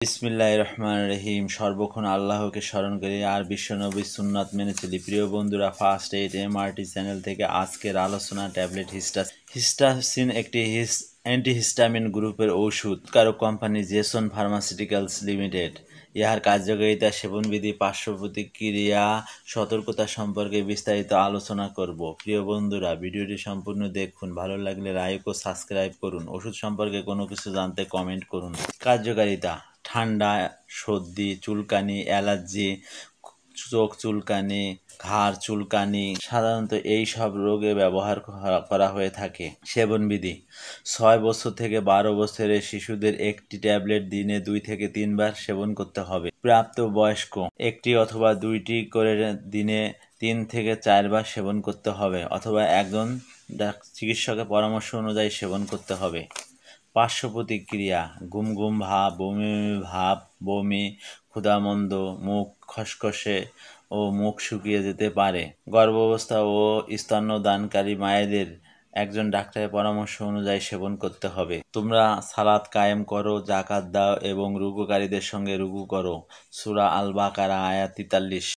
বিসমিল্লাহির রহমানির রহিম। সর্বক্ষণ আল্লাহকে স্মরণ করি আর বিশ্বনবীর সুন্নাত মেনে চলি। প্রিয় বন্ধুরা, ফার্স্ট এইড এমআরটি চ্যানেল থেকে আজকের আলোচনা ট্যাবলেট হিস্টাসিন একটি অ্যান্টিহিস্টামিন গ্রুপের ওষুধ। কারো কোম্পানি জেসন ফার্মাসিউটিক্যালস লিমিটেড। ইহার কার্যকারিতা, সেবনবিধি, পার্শ্ব প্রতিক্রিয়া, সতর্কতা সম্পর্কে বিস্তারিত আলোচনা করব। প্রিয় বন্ধুরা, ভিডিওটি সম্পূর্ণ দেখুন। ভালো লাগলে লাইক ও সাবস্ক্রাইব করুন। ওষুধ সম্পর্কে কোনো কিছু জানতে কমেন্ট করুন। কার্যকারিতা: ঠান্ডা, সর্দি, চুলকানি, অ্যালার্জি, চোখ চুলকানি, ঘাড় চুলকানি, সাধারণত এই সব রোগে ব্যবহার করা হয়ে থাকে। সেবনবিধি: 6 বছর থেকে 12 বছরের শিশুদের একটি ট্যাবলেট দিনে 2 থেকে 3 বার সেবন করতে হবে। প্রাপ্তবয়স্ক একটি অথবা 2টি করে দিনে 3 থেকে 4 বার সেবন করতে হবে, অথবা একজন চিকিৎসকের পরামর্শ অনুযায়ী সেবন করতে হবে। পার্শ্ব প্রতিক্রিয়া: ঘুম ঘুম ভাব, বমি ভাব, বমি, ক্ষুধামন্দ, মুখ খসখসে ও মুখ শুকিয়ে যেতে পারে। গর্ভাবস্থা ও স্তন্যদানকারী মায়েদের একজন ডাক্তারের পরামর্শ অনুযায়ী সেবন করতে হবে। তোমরা সালাত কায়েম করো, যাকাত দাও এবং রুকুকারীদের সঙ্গে রুকু করো। সূরা আল বাকারা আয়াত 43।